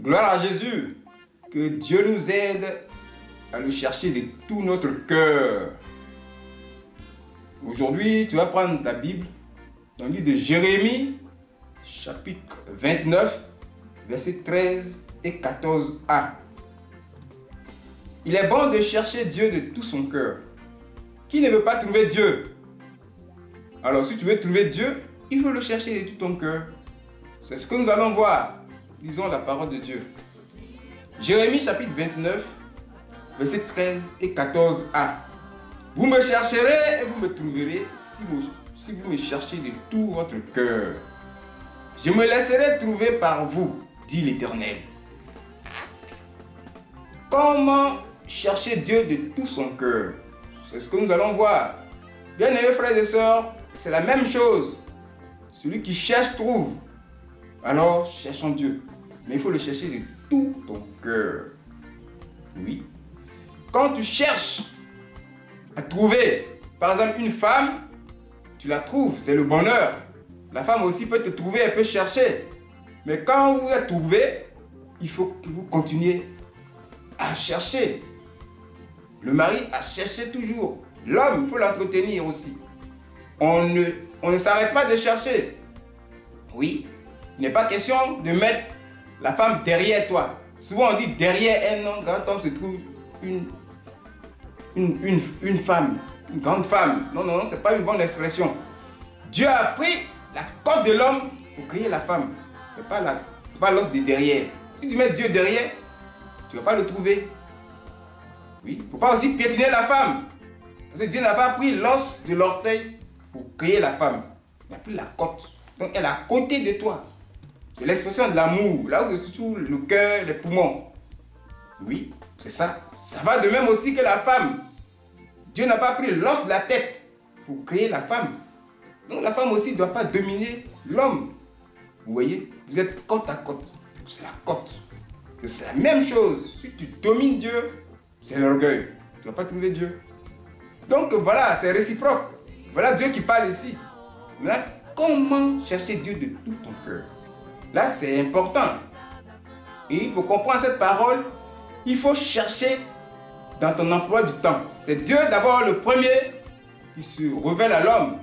Gloire à Jésus. Que Dieu nous aide à le chercher de tout notre cœur. Aujourd'hui, tu vas prendre ta Bible dans le livre de Jérémie, chapitre 29, versets 13 et 14a. Il est bon de chercher Dieu de tout son cœur. Qui ne veut pas trouver Dieu? Alors, si tu veux trouver Dieu, il faut le chercher de tout ton cœur. C'est ce que nous allons voir. Lisons la parole de Dieu. Jérémie chapitre 29, versets 13 et 14a. Vous me chercherez et vous me trouverez si vous me cherchez de tout votre cœur. Je me laisserai trouver par vous, dit l'Éternel. Comment chercher Dieu de tout son cœur? C'est ce que nous allons voir. Bien-aimés frères et sœurs, c'est la même chose. Celui qui cherche trouve. Alors cherchons Dieu. Mais il faut le chercher de tout ton cœur. Oui. Quand tu cherches à trouver, par exemple, une femme, tu la trouves, c'est le bonheur. La femme aussi peut te trouver, elle peut chercher. Mais quand vous êtes trouvé, il faut que vous continuiez à chercher. Le mari a cherché toujours. L'homme, il faut l'entretenir aussi. On ne s'arrête pas de chercher. Oui, il n'est pas question de mettre la femme derrière toi. Souvent on dit derrière un grand homme se trouve une femme, une grande femme. Non, ce n'est pas une bonne expression. Dieu a pris la côte de l'homme pour créer la femme. Ce n'est pas l'os de derrière. Si tu mets Dieu derrière, tu ne vas pas le trouver. Oui, il ne faut pas aussi piétiner la femme. Parce que Dieu n'a pas pris l'os de l'orteil pour créer la femme. Il a pris la côte. Donc elle est à côté de toi. C'est l'expression de l'amour. Là où se trouve le cœur, les poumons. Oui, c'est ça. Ça va de même aussi que la femme. Dieu n'a pas pris l'os de la tête pour créer la femme. Donc la femme aussi ne doit pas dominer l'homme. Vous voyez, vous êtes côte à côte. C'est la côte. C'est la même chose. Si tu domines Dieu, c'est l'orgueil. Tu ne vas pas trouver Dieu. Donc voilà, c'est réciproque. Voilà Dieu qui parle ici. Maintenant, comment chercher Dieu de tout ton cœur? Là, c'est important. Et pour comprendre cette parole, il faut chercher dans ton emploi du temps. C'est Dieu d'abord le premier qui se révèle à l'homme.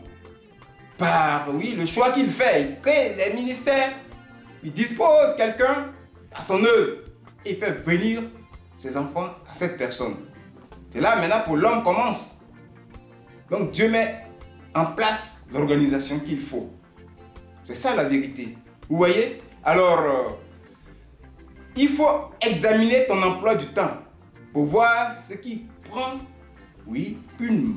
Par, oui, le choix qu'il fait. Il crée des ministères. Il dispose quelqu'un à son œuvre. Et il fait venir ses enfants à cette personne. C'est là maintenant pour l'homme commence. Donc Dieu met en place l'organisation qu'il faut. C'est ça la vérité. Vous voyez? Alors, il faut examiner ton emploi du temps pour voir ce qui prend, oui, une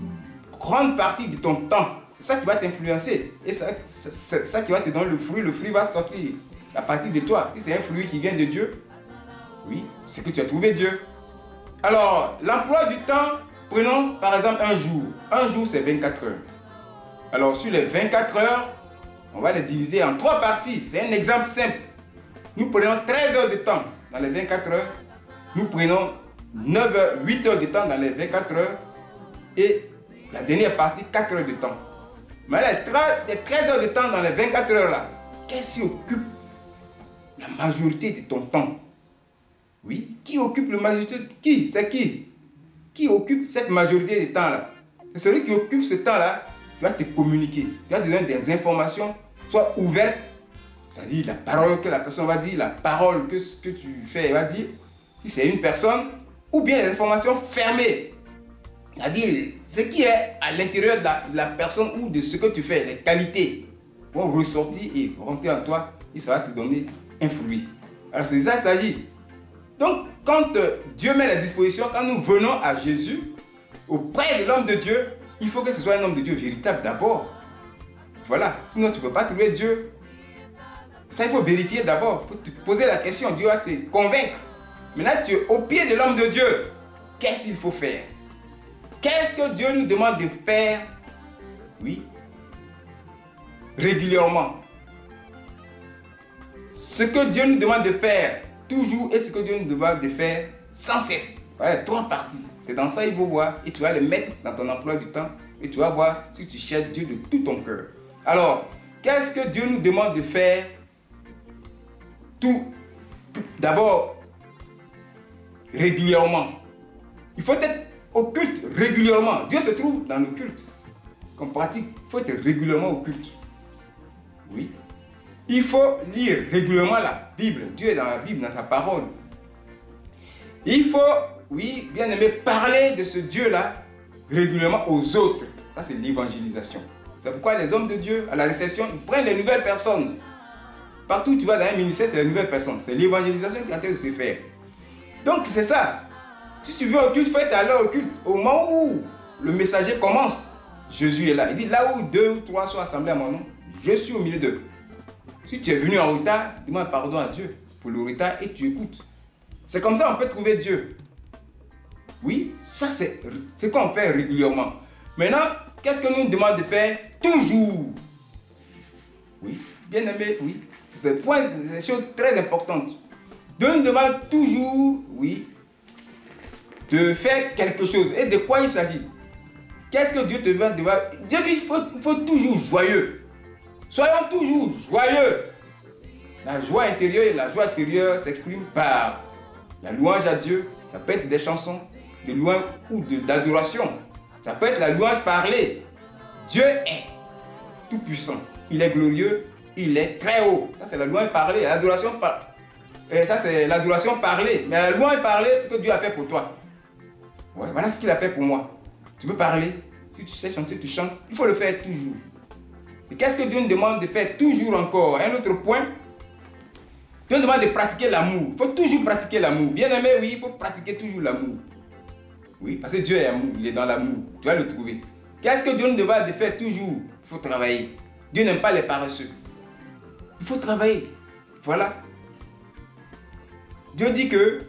grande partie de ton temps. C'est ça qui va t'influencer. Et c'est ça qui va te donner le fruit. Le fruit va sortir à partir de toi. Si c'est un fruit qui vient de Dieu, oui, c'est que tu as trouvé Dieu. Alors, l'emploi du temps, prenons par exemple un jour. Un jour, c'est 24 heures. Alors, sur les 24 heures, on va les diviser en 3 parties. C'est un exemple simple. Nous prenons 13 heures de temps dans les 24 heures. Nous prenons 8 heures de temps dans les 24 heures. Et la dernière partie, 4 heures de temps. Mais les 13 heures de temps dans les 24 heures là, qu'est-ce qui occupe la majorité de ton temps? Oui, qui occupe la majorité? Qui? C'est qui? Qui occupe cette majorité de temps là? C'est celui qui occupe ce temps là. Tu vas te communiquer, tu vas te donner des informations, soit ouvertes, c'est-à-dire la parole que la personne va dire, la parole que ce que tu fais va dire, si c'est une personne, ou bien des informations fermées, c'est-à-dire ce qui est à l'intérieur de la personne ou de ce que tu fais, les qualités vont ressortir et rentrer en toi et ça va te donner un fruit. Alors c'est ça qu'il s'agit. Donc quand Dieu met la disposition, quand nous venons à Jésus, auprès de l'homme de Dieu, il faut que ce soit un homme de Dieu véritable d'abord. Voilà, sinon tu ne peux pas trouver Dieu. Ça, il faut vérifier d'abord. Il faut te poser la question, Dieu va te convaincre. Maintenant, tu es au pied de l'homme de Dieu. Qu'est-ce qu'il faut faire? Qu'est-ce que Dieu nous demande de faire? Oui, régulièrement. Ce que Dieu nous demande de faire toujours et ce que Dieu nous demande de faire sans cesse. Voilà, 3 parties. C'est dans ça qu'il faut voir et tu vas le mettre dans ton emploi du temps et tu vas voir si tu cherches Dieu de tout ton cœur. Alors, qu'est-ce que Dieu nous demande de faire tous d'abord régulièrement. Il faut être au culte régulièrement. Dieu se trouve dans le culte qu'on pratique. Il faut être régulièrement au culte. Oui. Il faut lire régulièrement la Bible. Dieu est dans la Bible, dans sa parole. Il faut, oui, bien aimé, parler de ce Dieu-là régulièrement aux autres. Ça, c'est l'évangélisation. C'est pourquoi les hommes de Dieu, à la réception, ils prennent les nouvelles personnes. Partout où tu vas dans un ministère, c'est les nouvelles personnes. C'est l'évangélisation qui est en train de se faire. Donc, c'est ça. Si tu veux au culte, il faut être à l'heure au culte. Au moment où le messager commence, Jésus est là. Il dit, là où 2 ou 3 sont assemblés à mon nom, je suis au milieu d'eux. Si tu es venu en retard, demande pardon à Dieu pour le retard et tu écoutes. C'est comme ça qu'on peut trouver Dieu. Oui, ça c'est ce qu'on fait régulièrement. Maintenant, qu'est-ce que nous demande de faire toujours? Oui, bien aimé, oui. C'est des choses très importantes. Dieu nous demande toujours, oui, de faire quelque chose. Et de quoi il s'agit? Qu'est-ce que Dieu te demande de faire? Dieu dit qu'il faut toujours joyeux. Soyons toujours joyeux. La joie intérieure et la joie extérieure s'expriment par la louange à Dieu. Ça peut être des chansons de louange ou d'adoration. Ça peut être la louange parlée. Dieu est tout puissant. Il est glorieux. Il est très haut. Ça, c'est la louange parlée. L'adoration ça, c'est l'adoration parlée. Mais la louange parlée, c'est ce que Dieu a fait pour toi. Ouais, voilà ce qu'il a fait pour moi. Tu peux parler. Si tu sais chanter, tu chantes. Il faut le faire toujours. Et qu'est-ce que Dieu nous demande de faire toujours encore? Un autre point. Dieu nous demande de pratiquer l'amour. Il faut toujours pratiquer l'amour. Bien aimé, oui, il faut pratiquer toujours l'amour. Oui, parce que Dieu est amour. Il est dans l'amour. Tu vas le trouver. Qu'est-ce que Dieu nous demande de faire toujours? Il faut travailler. Dieu n'aime pas les paresseux. Il faut travailler. Voilà. Dieu dit que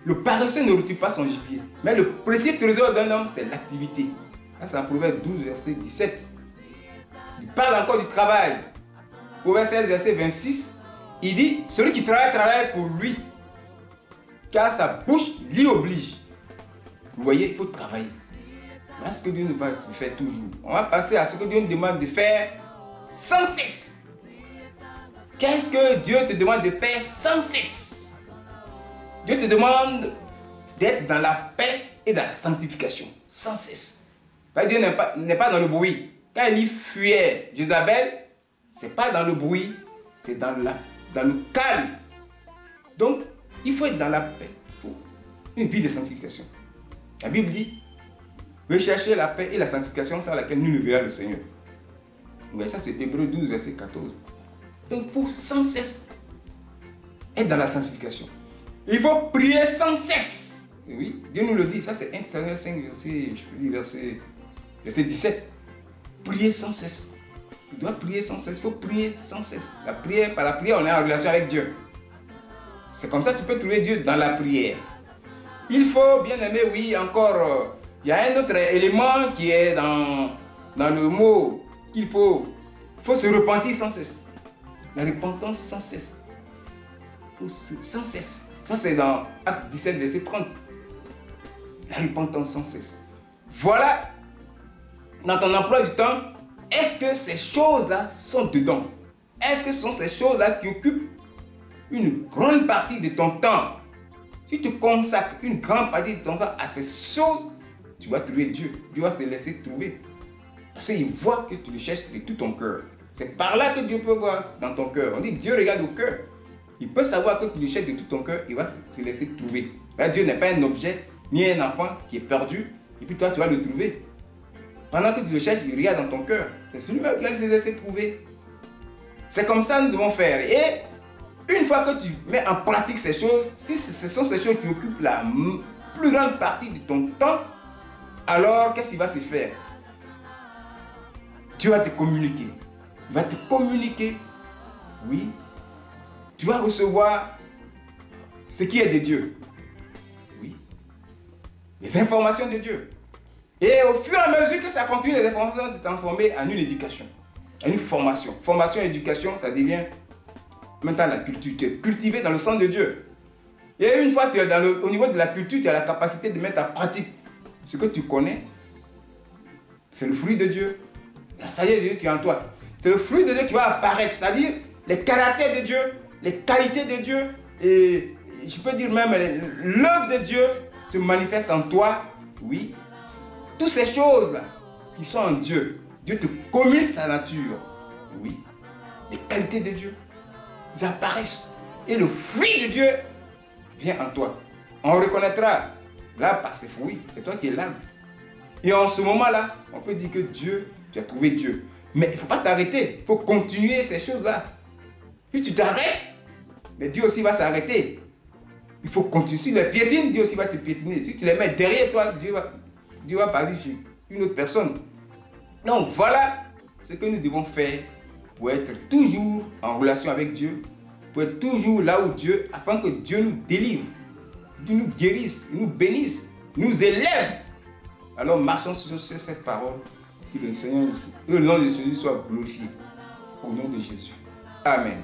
le paresseux ne retire pas son gibier. Mais le précieux trésor d'un homme, c'est l'activité. Ça, c'est en Proverbe 12, verset 17. Il parle encore du travail. Proverbe 16, verset 26. Il dit, celui qui travaille pour lui, car sa bouche l'y oblige. Vous voyez, il faut travailler. Voilà ce que Dieu nous va faire toujours. On va passer à ce que Dieu nous demande de faire sans cesse. Qu'est-ce que Dieu te demande de faire sans cesse? Dieu te demande d'être dans la paix et dans la sanctification, sans cesse. Dieu n'est pas dans le bruit. Quand il fuyait Jézabel, ce n'est pas dans le bruit, c'est dans le calme. Donc, il faut être dans la paix. Il faut une vie de sanctification. La Bible dit, recherchez la paix et la sanctification sans laquelle nul ne verra le Seigneur. Mais ça, c'est Hébreux 12, verset 14. Donc, il faut sans cesse être dans la sanctification. Il faut prier sans cesse. Et oui, Dieu nous le dit. Ça, c'est 1 Samuel 5, verset 17. Prier sans cesse. Tu dois prier sans cesse. Il faut prier sans cesse. La prière, par la prière, on est en relation avec Dieu. C'est comme ça que tu peux trouver Dieu dans la prière. Il faut, bien aimé, oui, encore, il y a un autre élément qui est dans le mot qu'il faut se repentir sans cesse. La repentance sans cesse. Sans cesse. Ça, c'est dans Acte 17, verset 30. La repentance sans cesse. Voilà, dans ton emploi du temps, est-ce que ces choses-là sont dedans? Est-ce que ce sont ces choses-là qui occupent une grande partie de ton temps? Si tu consacres une grande partie de ton temps à ces choses, tu vas trouver Dieu. Dieu va se laisser trouver. Parce qu'il voit que tu le cherches de tout ton cœur. C'est par là que Dieu peut voir dans ton cœur. On dit Dieu regarde au cœur. Il peut savoir que tu le cherches de tout ton cœur. Il va se laisser trouver. Là, Dieu n'est pas un objet, ni un enfant qui est perdu. Et puis toi, tu vas le trouver. Pendant que tu le cherches, il regarde dans ton cœur. C'est celui-là qui va se laisser trouver. C'est comme ça que nous devons faire. Et une fois que tu mets en pratique ces choses, si ce sont ces choses qui occupent la plus grande partie de ton temps, alors qu'est-ce qui va se faire? Dieu va te communiquer. Il va te communiquer. Oui. Tu vas recevoir ce qui est de Dieu. Oui. Les informations de Dieu. Et au fur et à mesure que ça continue, les informations se transforment en une éducation, en une formation. Formation et éducation, ça devient maintenant la culture. Tu es cultivé dans le sang de Dieu. Et une fois que tu es au niveau de la culture, tu as la capacité de mettre en pratique ce que tu connais. C'est le fruit de Dieu. La sagesse de Dieu qui est en toi. C'est le fruit de Dieu qui va apparaître. C'est-à-dire les caractères de Dieu, les qualités de Dieu, et je peux dire même, l'œuvre de Dieu se manifeste en toi. Oui, toutes ces choses-là qui sont en Dieu, Dieu te communique sa nature. Oui, les qualités de Dieu, ils apparaissent. Et le fruit de Dieu vient en toi. On reconnaîtra là par ses fruits. C'est toi qui es l'arbre. Et en ce moment-là, on peut dire que Dieu, tu as trouvé Dieu. Mais il ne faut pas t'arrêter. Il faut continuer ces choses-là. Puis tu t'arrêtes, mais Dieu aussi va s'arrêter. Il faut continuer. Si tu les piétines, Dieu aussi va te piétiner. Si tu les mets derrière toi, Dieu va parler sur une autre personne. Donc voilà ce que nous devons faire pour être toujours en relation avec Dieu, pour être toujours là où Dieu, afin que Dieu nous délivre, Dieu nous guérisse, nous bénisse, nous élève. Alors marchons sur cette parole, que le nom de Jésus soit glorifié. Au nom de Jésus. Amen.